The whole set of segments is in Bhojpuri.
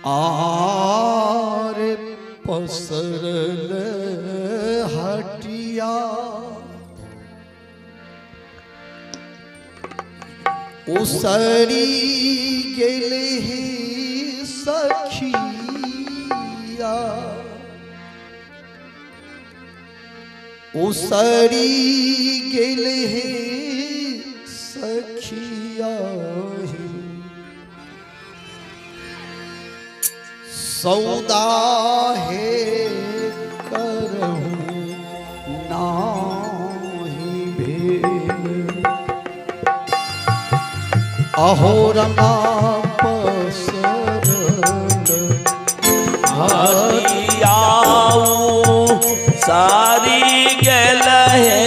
आर पसरल हटिया उसरी गेले सखिया उसरी गेले सखिया सौदा है करहूं नाही भेल अहोरमा पसरल हटियाऊ सारी गेल है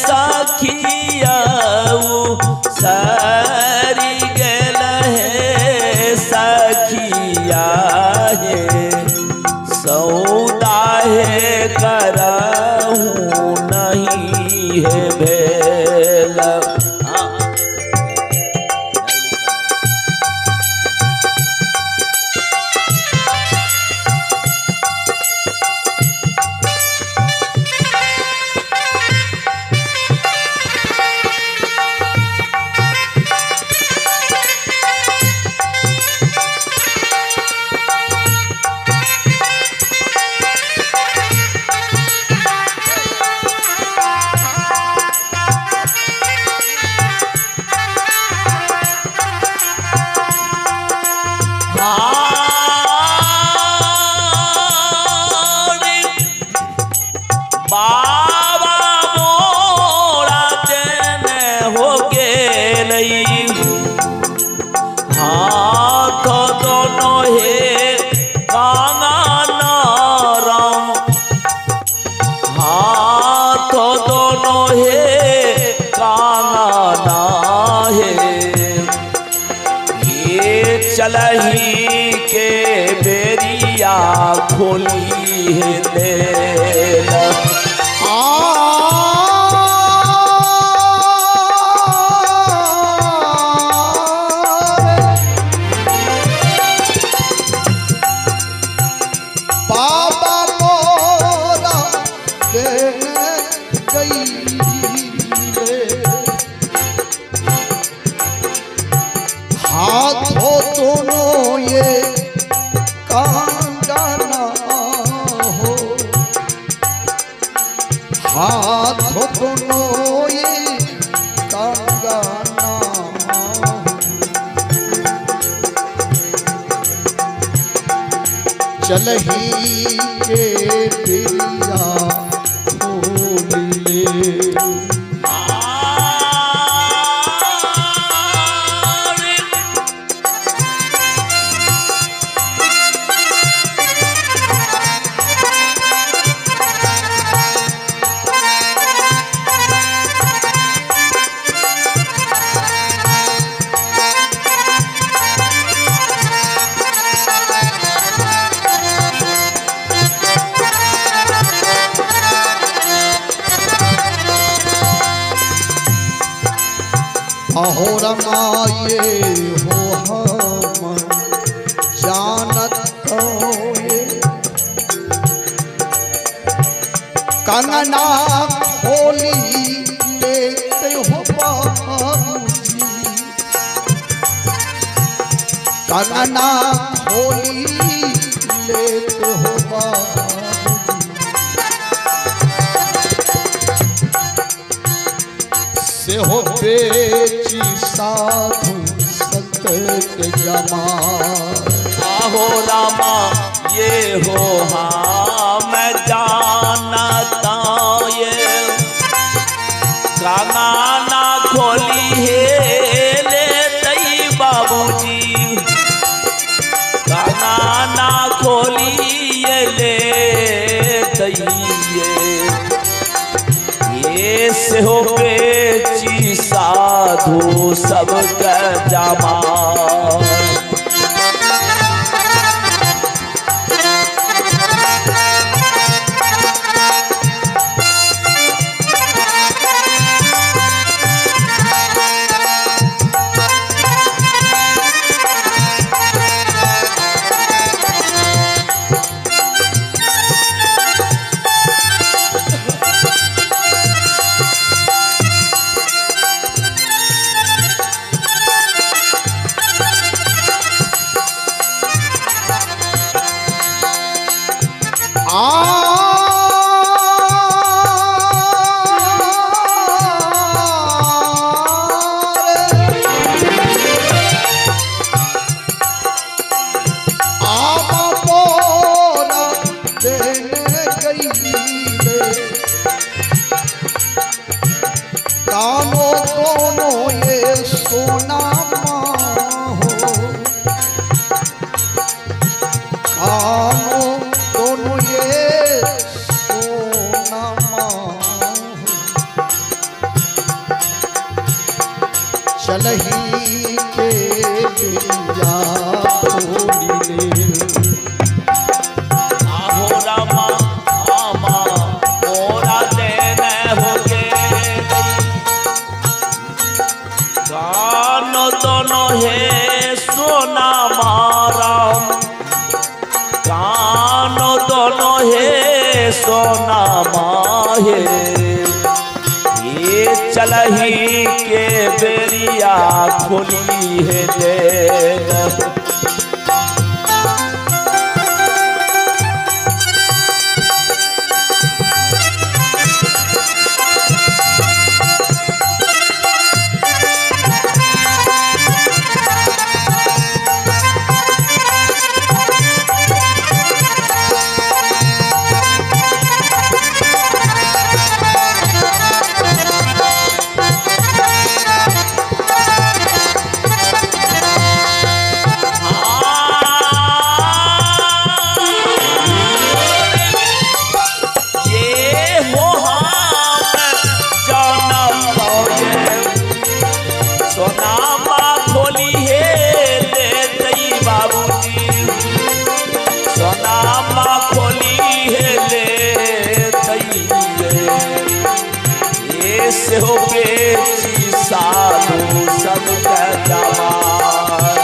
सखियाऊ सारी गेल है सखिया है सौदा है करहूं नहीं है भेल। बाबा मोरा तेने हो गेलई हाथ दोनों हे कांगना राम हाथ दोनों हे कांगना है ये चलही के बेरिया खोली है लेला बाबा मोरा देने गई हाथों दोनों ये कांगना हो हाथों दोनों ये कांगना चलही के पिया खोलिए अहोरमाये हो हम जानत होए कंगना खोली लेते हो बाबूजी कंगना खोली लेते हो बाबूजी से हो बेची साधु संत के जमाल आहो रामा ये हो हाँ मैं जानता ये कांगना खोली है ले तई बाबूजी कांगना खोली ये ले तई ये से हो बेची साधु सबका जमाल खोली ले। आहो रामा आमा मोरा देने होगे कान दोनों है सोना मारा कान दोनों है सोना माहे ये चलही के बेरिया खोली है दे से हो बेची साधु सब जमार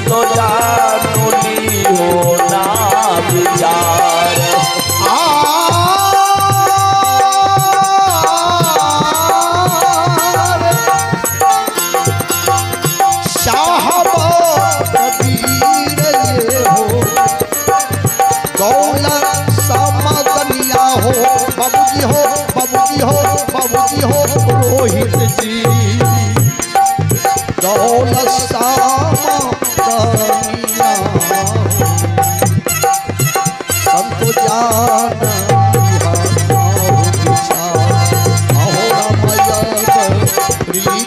तो जानूली हो ना विचार साहब कबीर ये हो दौलत समदनिया हो बाबूजी हो बाबूजी हो बाबूजी हो रोहित जी दौलत संतो जान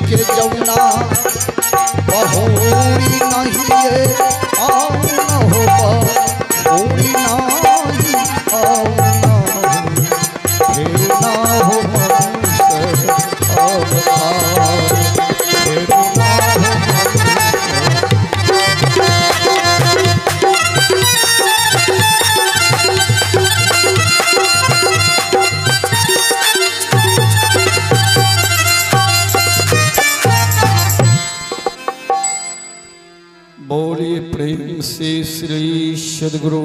के जमुना बहोरी नहीं आओ न हो बहोरी नहीं आओ ना हो मनुष्य अवतार बोलिए प्रेम से श्री सद्गुरु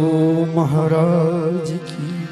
महाराज की।